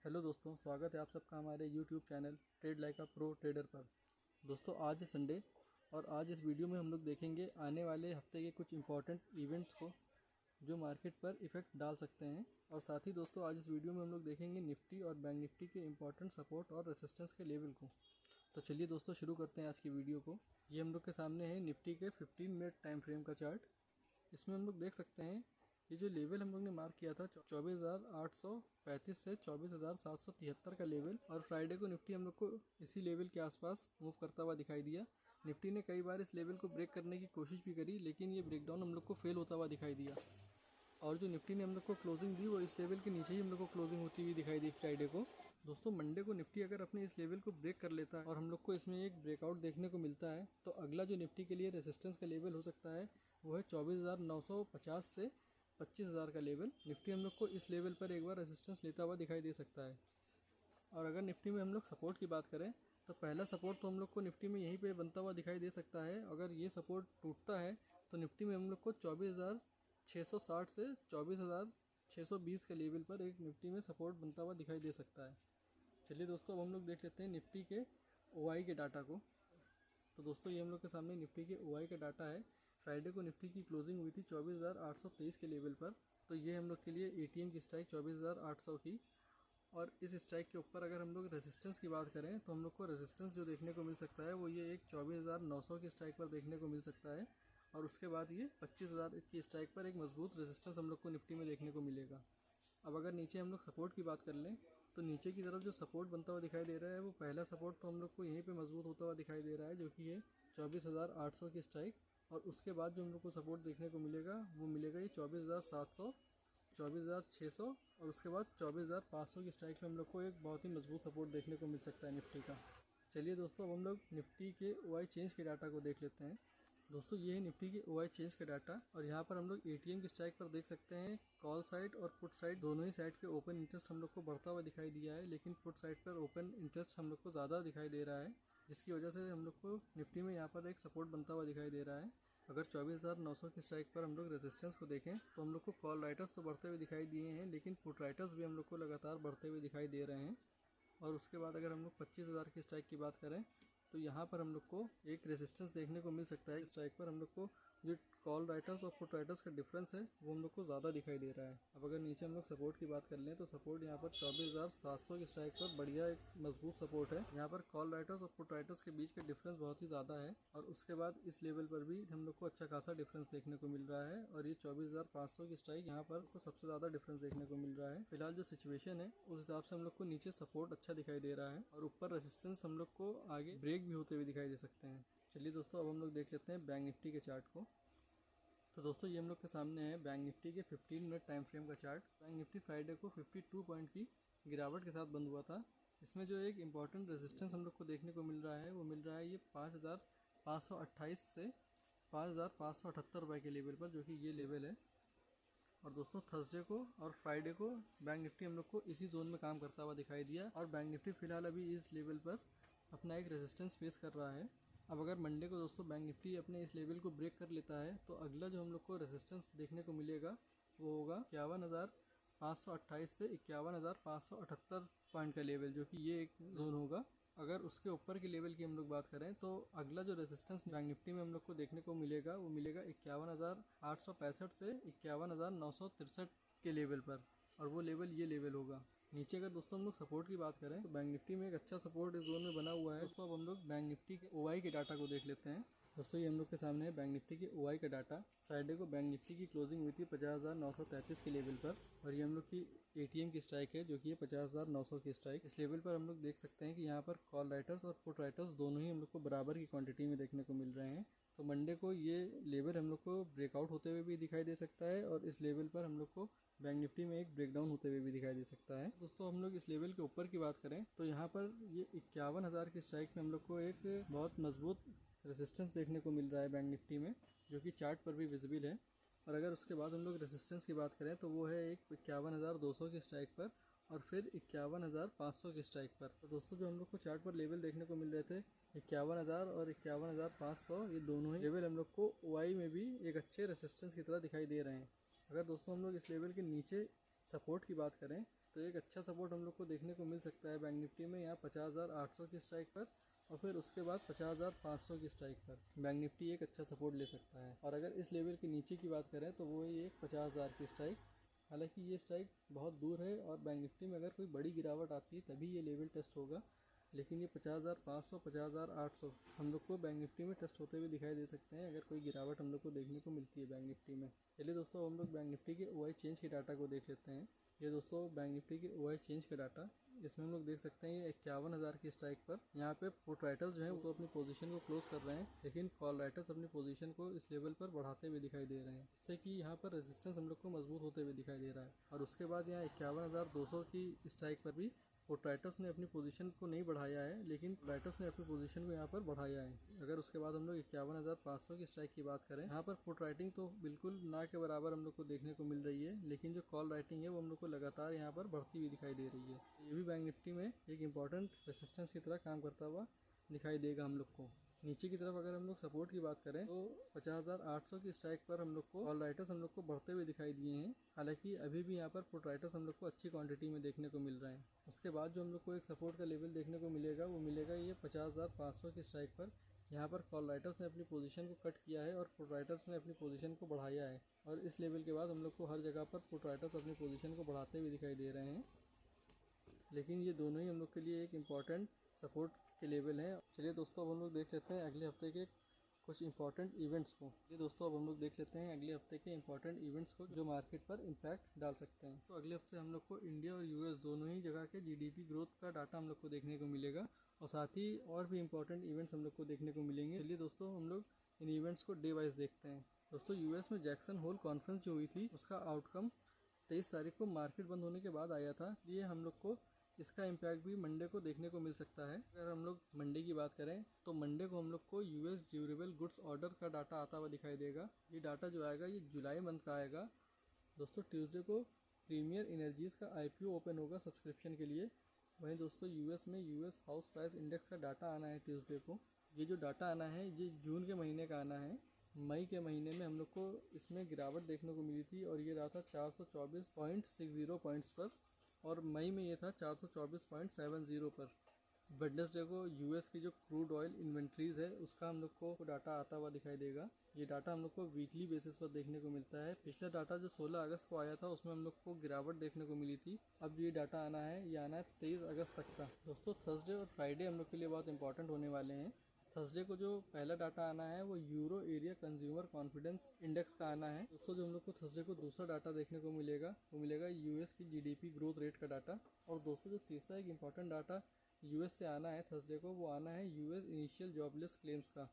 Hello दोस्तों, स्वागत है आप सबका हमारे YouTube channel trade like a pro trader पर। दोस्तों, आज है संडे और आज इस वीडियो में हम लोग देखेंगे आने वाले हफ्ते के कुछ इंपॉर्टेंट इवेंट्स को जो मार्केट पर इफ़ेक्ट डाल सकते हैं। और साथ ही दोस्तों, आज इस वीडियो में हम लोग देखेंगे निफ्टी और बैंक निफ्टी के इंपॉर्टेंट सपोर्ट और रेसिस्टेंस के लेवल को। तो चलिए दोस्तों, शुरू करते हैं आज की वीडियो को। ये हम लोग के सामने है निफ्टी के 15 मिनट टाइम फ्रेम का चार्ट। इसमें हम लोग देख सकते हैं ये जो लेवल हम लोग ने मार्क किया था 24,835 से 24,773 का लेवल, और फ्राइडे को निफ्टी हम लोग को इसी लेवल के आसपास मूव करता हुआ दिखाई दिया। निफ्टी ने कई बार इस लेवल को ब्रेक करने की कोशिश भी करी, लेकिन ये ब्रेकडाउन हम लोग को फेल होता हुआ दिखाई दिया। और जो निफ्टी ने हम लोग को क्लोजिंग दी वो इस लेवल के नीचे ही हम लोग को क्लोजिंग होती हुई दिखाई दी फ्राइडे को। दोस्तों, मंडे को निफ्टी अगर अपने इस लेवल को ब्रेक कर लेता है और हम लोग को इसमें एक ब्रेकआउट देखने को मिलता है, तो अगला जो निफ्टी के लिए रेजिस्टेंस का लेवल हो सकता है वो है 24,950 से 25,000 का लेवल। निफ्टी हम लोग को इस लेवल पर एक बार रेजिस्टेंस लेता हुआ दिखाई दे सकता है। और अगर निफ्टी में हम लोग सपोर्ट की बात करें तो पहला सपोर्ट तो हम लोग को निफ्टी में यहीं पे बनता हुआ दिखाई दे सकता है। अगर ये सपोर्ट टूटता है तो निफ्टी में हम लोग को 24,660 से 24,620 के लेवल पर एक निफ्टी में सपोर्ट बनता हुआ दिखाई दे सकता है। चलिए दोस्तों, अब हम लोग देख लेते हैं निफ्टी के ओआई के डाटा को। तो दोस्तों, ये हम लोग के सामने निफ्टी के ओआई का डाटा है। फ्राइडे को निफ्टी की क्लोजिंग हुई थी 24,823 के लेवल पर। तो ये हम लोग के लिए एटीएम की स्ट्राइक 24,800 की। और इस स्ट्राइक के ऊपर अगर हम लोग रेजिस्टेंस की बात करें तो हम लोग को रेजिस्टेंस जो देखने को मिल सकता है वो ये एक 24,900 की स्ट्राइक पर देखने को मिल सकता है। और उसके बाद ये 25,000 की स्ट्राइक पर एक मजबूत रेजिस्टेंस हम लोग को निफ्टी में देखने को मिलेगा। अब अगर नीचे हम लोग सपोर्ट की बात कर लें तो नीचे की तरफ जो सपोर्ट बनता हुआ दिखाई दे रहा है वो पहला सपोर्ट तो हम लोग को यहीं पे मजबूत होता हुआ दिखाई दे रहा है, जो कि है 24,800 की स्ट्राइक। और उसके बाद जो हम लोग को सपोर्ट देखने को मिलेगा वो मिलेगा ये 24,700, 24,600 और उसके बाद 24,500 की स्ट्राइक में हम लोग को एक बहुत ही मजबूत सपोर्ट देखने को मिल सकता है निफ्टी का। चलिए दोस्तों, अब हम लोग निफ्टी के ओआई चेंज के डाटा को देख लेते हैं। दोस्तों, ये है निफ्टी के ओआई चेंज का डाटा और यहाँ पर हम लोग एटीएम की स्ट्राइक पर देख सकते हैं कॉल साइड और पुट साइड दोनों ही साइड के ओपन इंटरेस्ट हम लोग को बढ़ता हुआ दिखाई दिया है, लेकिन पुट साइड पर ओपन इंटरेस्ट हम लोग को ज़्यादा दिखाई दे रहा है, जिसकी वजह से हम लोग को निफ्टी में यहाँ पर एक सपोर्ट बनता हुआ दिखाई दे रहा है। अगर 24,900 की स्ट्राइक पर हम लोग रेजिस्टेंस को देखें तो हम लोग को कॉल राइटर्स तो बढ़ते हुए दिखाई दिए हैं, लेकिन पुट राइटर्स भी हम लोग को लगातार बढ़ते हुए दिखाई दे रहे हैं। और उसके बाद अगर हम लोग 25,000 की स्ट्राइक की बात करें तो यहाँ पर हम लोग को एक रेजिस्टेंस देखने को मिल सकता है। स्ट्राइक पर हम लोग को जो कॉल राइटर्स और पुट राइटर्स का डिफरेंस है वो हम लोग को ज़्यादा दिखाई दे रहा है। अब अगर नीचे हम लोग सपोर्ट की बात कर लें तो सपोर्ट यहाँ पर 24,700 की स्ट्राइक पर बढ़िया एक मजबूत सपोर्ट है। यहाँ पर कॉल राइटर्स और पुट राइटर्स के बीच का डिफरेंस बहुत ही ज़्यादा है और उसके बाद इस लेवल पर भी हम लोग को अच्छा खासा डिफरेंस देखने को मिल रहा है। और ये 24,500 की स्ट्राइक यहाँ पर को सबसे ज़्यादा डिफरेंस देखने को मिल रहा है। फिलहाल जो सिचुएशन है उस हिसाब से हम लोग को नीचे सपोर्ट अच्छा दिखाई दे रहा है और ऊपर रेजिस्टेंस हम लोग को आगे ब्रेक भी होते हुए दिखाई दे सकते हैं। चलिए दोस्तों, अब हम लोग देख लेते हैं बैंक निफ्टी के चार्ट को। तो दोस्तों, ये हम लोग के सामने है बैंक निफ्टी के 15 मिनट टाइम फ्रेम का चार्ट। बैंक निफ्टी फ्राइडे को 52 पॉइंट की गिरावट के साथ बंद हुआ था। इसमें जो एक इम्पॉर्टेंट रेजिस्टेंस हम लोग को देखने को मिल रहा है वो मिल रहा है ये 5,528 से 5,578 रुपये के लेवल पर, जो कि ये लेवल है। और दोस्तों, थर्सडे को और फ्राइडे को बैंक निफ्टी हम लोग को इसी जोन में काम करता हुआ दिखाई दिया और बैंक निफ्टी फिलहाल अभी इस लेवल पर अपना एक रेजिस्टेंस फेस कर रहा है। अब अगर मंडे को दोस्तों बैंक निफ्टी अपने इस लेवल को ब्रेक कर लेता है तो अगला जो हम लोग को रेजिस्टेंस देखने को मिलेगा वो होगा 51,528 से 51,578 पॉइंट का लेवल, जो कि ये एक जोन होगा। अगर उसके ऊपर के लेवल की हम लोग बात करें तो अगला जो रेजिस्टेंस बैंक निफ्टी में हम लोग को देखने को मिलेगा वो मिलेगा 51,865 से 51,963 के लेवल पर, और वो लेवल ये लेवल होगा। नीचे अगर दोस्तों हम लोग सपोर्ट की बात करें तो बैंक निफ्टी में एक अच्छा सपोर्ट इस जोन में बना हुआ है। दोस्तों, अब हम लोग बैंक निफ्टी के ओआई के डाटा को देख लेते हैं। दोस्तों, ये हम लोग के सामने है बैंक निफ्टी के ओआई का डाटा। फ्राइडे को बैंक निफ्टी की क्लोजिंग हुई थी 50,933 के लेवल पर और ये हम लोग की एटीएम की स्ट्राइक है, जो कि है 50,900 की स्ट्राइक। इस लेवल पर हम लोग देख सकते हैं कि यहाँ पर कॉल राइटर्स और पुट राइटर्स दोनों ही हम लोग को बराबर की क्वांटिटी में देखने को मिल रहे हैं। तो मंडे को ये लेवल हम लोग को ब्रेकआउट होते हुए भी दिखाई दे सकता है और इस लेवल पर हम लोग को बैंक निफ्टी में एक ब्रेकडाउन होते हुए भी दिखाई दे सकता है। दोस्तों, हम लोग इस लेवल के ऊपर की बात करें तो यहाँ पर ये 51,000 की स्ट्राइक में हम लोग को एक बहुत मजबूत रेजिस्टेंस देखने को मिल रहा है बैंक निफ्टी में, जो कि चार्ट पर भी विजिबल है। और अगर उसके बाद हम लोग रेजिस्टेंस की बात करें तो वो है एक 51,200 की स्ट्राइक पर और फिर 51,500 की स्ट्राइक पर। तो दोस्तों, जो हम लोग को चार्ट पर लेवल देखने को मिल रहे थे 51,000 और 51,500, ये दोनों ही लेवल हम लोग को ओआई में भी एक अच्छे रेजिस्टेंस की तरह दिखाई दे रहे हैं। अगर दोस्तों हम लोग इस लेवल के नीचे सपोर्ट की बात करें तो एक अच्छा सपोर्ट हम लोग को देखने को मिल सकता है बैंक निफ्टी में यहाँ 50,800 की स्ट्राइक पर, और फिर उसके बाद 50,500 की स्ट्राइक पर बैंक निफ्टी एक अच्छा सपोर्ट ले सकता है। और अगर इस लेवल के नीचे की बात करें तो वो ये 50,000 की स्ट्राइक, हालांकि ये स्ट्राइक बहुत दूर है और बैंक निफ्टी में अगर कोई बड़ी गिरावट आती है तभी ये लेवल टेस्ट होगा, लेकिन ये 50,500 50,800 हम लोग को बैंक निफ्टी में टेस्ट होते हुए दिखाई दे सकते हैं अगर कोई गिरावट हम लोग को देखने को मिलती है बैंक निफ्टी में। चलिए दोस्तों, हम लोग बैंक निफ्टी के OI चेंज के डाटा को देख लेते हैं। ये दोस्तों बैंक निफ्टी के OI चेंज का डाटा, इसमें हम लोग देख सकते हैं ये 51,000 की स्ट्राइक पर यहाँ पे पुट राइटर्स जो हैं वो तो अपनी पोजीशन को क्लोज कर रहे हैं, लेकिन कॉल राइटर्स अपनी पोजीशन को इस लेवल पर बढ़ाते हुए दिखाई दे रहे हैं, जिससे कि यहाँ पर रेजिस्टेंस हम लोग को मजबूत होते हुए दिखाई दे रहा है। और उसके बाद यहाँ 51,200 की स्ट्राइक पर भी पुट राइटर्स ने अपनी पोजीशन को नहीं बढ़ाया है, लेकिन राइटर्स ने अपनी पोजीशन को यहाँ पर बढ़ाया है। अगर उसके बाद हम लोग 51,500 की स्ट्राइक की बात करें, यहाँ पर पुट राइटिंग तो बिल्कुल ना के बराबर हम लोग को देखने को मिल रही है, लेकिन जो कॉल राइटिंग है वो हम लोग को लगातार यहाँ पर बढ़ती हुई दिखाई दे रही है। ये भी बैंक निफ्टी में एक इंपॉर्टेंट रेसिस्टेंस की तरह काम करता हुआ दिखाई देगा हम लोग को। नीचे की तरफ अगर हम लोग सपोर्ट की बात करें तो 50,800 की स्ट्राइक पर हम लोग को कॉल राइटर्स हम लोग को बढ़ते हुए दिखाई दिए हैं, हालांकि अभी भी यहाँ पर पुट राइटर्स हम लोग को अच्छी क्वांटिटी में देखने को मिल रहे हैं। उसके बाद जो हम लोग को एक सपोर्ट का लेवल देखने को मिलेगा वो मिलेगा ये 50,500 की स्ट्राइक पर। यहाँ पर कॉल राइटर्स ने अपनी पोजीशन को कट किया है और पुट राइटर्स ने अपनी पोजीशन को बढ़ाया है, और इस लेवल के बाद हम लोग को हर जगह पर पुट राइटर्स अपनी पोजीशन को बढ़ाते हुए दिखाई दे रहे हैं, लेकिन ये दोनों ही हम लोग के लिए एक इम्पॉर्टेंट सपोर्ट के लेवल हैं। चलिए दोस्तों, अब हम लोग देख लेते हैं अगले हफ्ते के कुछ इंपॉर्टेंट इवेंट्स को। ये दोस्तों, अब हम लोग देख लेते हैं अगले हफ्ते के इंपॉर्टेंट इवेंट्स को जो मार्केट पर इम्पैक्ट डाल सकते हैं। तो अगले हफ्ते हम लोग को इंडिया और US दोनों ही जगह के GDP ग्रोथ का डाटा हम लोग को देखने को मिलेगा, और साथ ही और भी इंपॉर्टेंट इवेंट्स हम लोग को देखने को मिलेंगे। चलिए दोस्तों, हम लोग इन इवेंट्स को डे वाइज देखते हैं। दोस्तों, US में जैक्सन होल कॉन्फ्रेंस जो हुई थी उसका आउटकम 23 तारीख को मार्केट बंद होने के बाद आया था, ये हम लोग को इसका इम्पैक्ट भी मंडे को देखने को मिल सकता है। अगर हम लोग मंडे की बात करें तो मंडे को हम लोग को US ड्यूरेबल गुड्स ऑर्डर का डाटा आता हुआ दिखाई देगा। ये डाटा जो आएगा ये जुलाई मंथ का आएगा। दोस्तों, ट्यूसडे को प्रीमियर एनर्जीज़ का IPO ओपन होगा सब्सक्रिप्शन के लिए। वहीं दोस्तों, US में US हाउस प्राइस इंडेक्स का डाटा आना है ट्यूसडे को। ये जो डाटा आना है ये जून के महीने का आना है। मई के महीने में हम लोग को इसमें गिरावट देखने को मिली थी और ये रहा था 424.60 पॉइंट्स पर, और मई में ये था 424.70 पर। वेडनेसडे को US की जो क्रूड ऑयल इन्वेंट्रीज़ है उसका हम लोग को डाटा आता हुआ दिखाई देगा। ये डाटा हम लोग को वीकली बेसिस पर देखने को मिलता है। पिछला डाटा जो 16 अगस्त को आया था उसमें हम लोग को गिरावट देखने को मिली थी। अब जो ये डाटा आना है ये आना है 23 अगस्त तक का। दोस्तों, थर्सडे और फ्राइडे हम लोग के लिए बहुत इंपॉर्टेंट होने वाले हैं। थर्सडे को जो पहला डाटा आना है वो euro area consumer confidence index का आना है। दोस्तों, जो हम लोग को थर्सडे को दूसरा डाटा देखने को मिलेगा वो मिलेगा US की GDP ग्रोथ रेट का डाटा। और दोस्तों, जो तीसरा एक इंपॉर्टेंट डाटा US से आना है थर्सडे को वो आना है US इनिशियल जॉबलेस क्लेम्स का।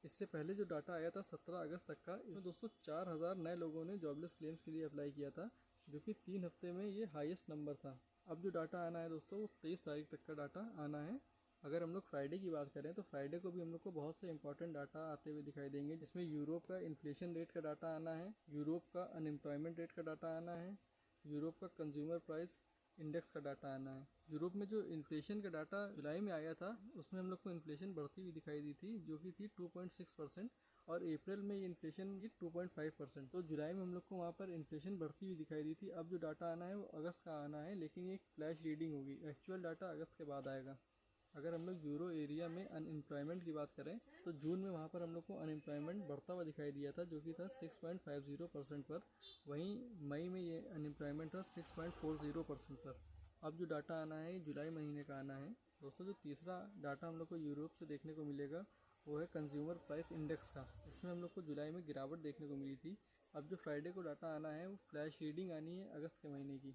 इससे पहले जो डाटा आया था 17 अगस्त तक का, इसमें दोस्तों 4,000 नए लोगों ने जॉबलेस क्लेम्स के लिए अप्लाई किया था, जो कि 3 हफ्ते में ये हाईएस्ट नंबर था। अब जो डाटा आना है दोस्तों वो 23 तारीख तक का डाटा आना है। अगर हम लोग फ्राइडे की बात करें तो फ्राइडे को भी हम लोग को बहुत से इंपॉर्टेंट डाटा आते हुए दिखाई देंगे, जिसमें यूरोप का इन्फ्लेशन रेट का डाटा आना है, यूरोप का अनएम्प्लॉयमेंट रेट का डाटा आना है, यूरोप का कंज्यूमर प्राइस इंडेक्स का डाटा आना है। यूरोप में जो इन्फ्लेशन का डाटा जुलाई में आया था उसमें हम लोग को इन्फ्लेशन बढ़ती हुई दिखाई दी थी, जो कि थी 2.6%, और अप्रैल में ये इन्फ्लेशन की 2.5%। तो जुलाई में हम लोग को वहाँ पर इन्फ्लेशन बढ़ती हुई दिखाई दी थी। अब जो डाटा आना है वो अगस्त का आना है, लेकिन ये एक फ्लैश रीडिंग होगी, एक्चुअल डाटा अगस्त के बाद आएगा। अगर हम लोग यूरो एरिया में अनएम्प्लॉयमेंट की बात करें तो जून में वहाँ पर हम लोग को अनएम्प्लॉयमेंट बढ़ता हुआ दिखाई दिया था, जो कि था 6.50% पर। वहीं मई में ये अनएम्प्लॉयमेंट था 6.40% पर। अब जो डाटा आना है जुलाई महीने का आना है। दोस्तों, जो तीसरा डाटा हम लोग को यूरोप से देखने को मिलेगा वो है कंज्यूमर प्राइस इंडेक्स का। इसमें हम लोग को जुलाई में गिरावट देखने को मिली थी। अब जो फ्राइडे को डाटा आना है वो फ्लैश रीडिंग आनी है अगस्त के महीने की।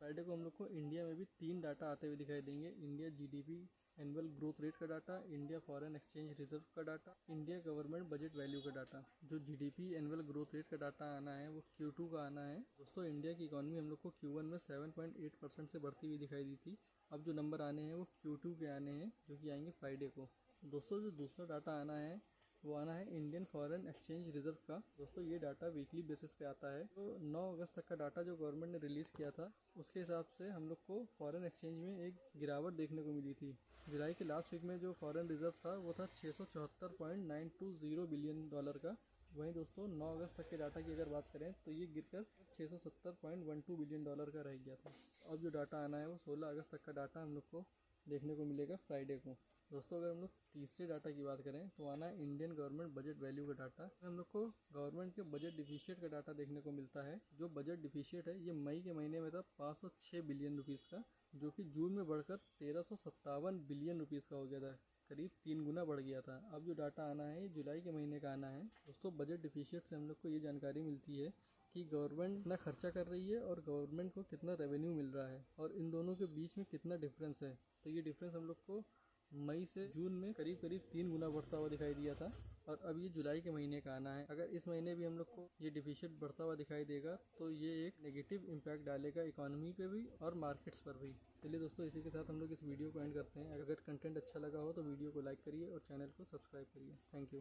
फ्राइडे को हम लोग को इंडिया में भी 3 डाटा आते हुए दिखाई देंगे। India GDP annual growth rate का data, India foreign exchange reserve का data, India government budget value का डाटा। जो GDP एनुअल ग्रोथ रेट का डाटा आना है वो Q2 का आना है। दोस्तों, इंडिया की इकॉनमी हम लोग को Q1 में 7.8% से बढ़ती हुई दिखाई दी थी। अब जो नंबर आने हैं वो Q2 के आने हैं, जो कि आएंगे फ्राइडे को। दोस्तों, जो दूसरा डाटा आना है वो आना है इंडियन फॉरेन एक्सचेंज रिजर्व का। दोस्तों, ये डाटा वीकली बेसिस पे आता है। तो 9 अगस्त तक का डाटा जो गवर्नमेंट ने रिलीज़ किया था उसके हिसाब से हम लोग को फॉरेन एक्सचेंज में एक गिरावट देखने को मिली थी। जुलाई के लास्ट वीक में जो फॉरेन रिजर्व था वो था $674.920 बिलियन का, वहीं दोस्तों 9 अगस्त तक के डाटा की अगर बात करें तो ये गिरकर $670.12 बिलियन का रह गया था। अब जो डाटा आना है वो 16 अगस्त तक का डाटा हम लोग को देखने को मिलेगा फ्राइडे को। दोस्तों अगर हम लोग तीसरे डाटा की बात करें तो आना है इंडियन गवर्नमेंट बजट वैल्यू का डाटा। हम लोग को गवर्नमेंट के बजट डिफिशिट का डाटा देखने को मिलता है। जो बजट डिफिशिट है ये मई के महीने में था 506 बिलियन रुपीज़ का, जो कि जून में बढ़कर 1357 बिलियन रुपीज़ का हो गया था, करीब 3 गुना बढ़ गया था। अब जो डाटा आना है ये जुलाई के महीने का आना है। दोस्तों बजट डिफिशिट से हम लोग को ये जानकारी मिलती है कि गवर्नमेंट कितना खर्चा कर रही है और गवर्नमेंट को कितना रेवेन्यू मिल रहा है और इन दोनों के बीच में कितना डिफरेंस है। तो ये डिफरेंस हम लोग को मई से जून में करीब करीब 3 गुना बढ़ता हुआ दिखाई दिया था और अब ये जुलाई के महीने का आना है। अगर इस महीने भी हम लोग को ये डिफिशिट बढ़ता हुआ दिखाई देगा तो ये एक नेगेटिव इम्पैक्ट डालेगा इकोनॉमी पे भी और मार्केट्स पर भी। चलिए दोस्तों इसी के साथ हम लोग इस वीडियो को एंड करते हैं। अगर कंटेंट अच्छा लगा हो तो वीडियो को लाइक करिए और चैनल को सब्सक्राइब करिए। Thank you.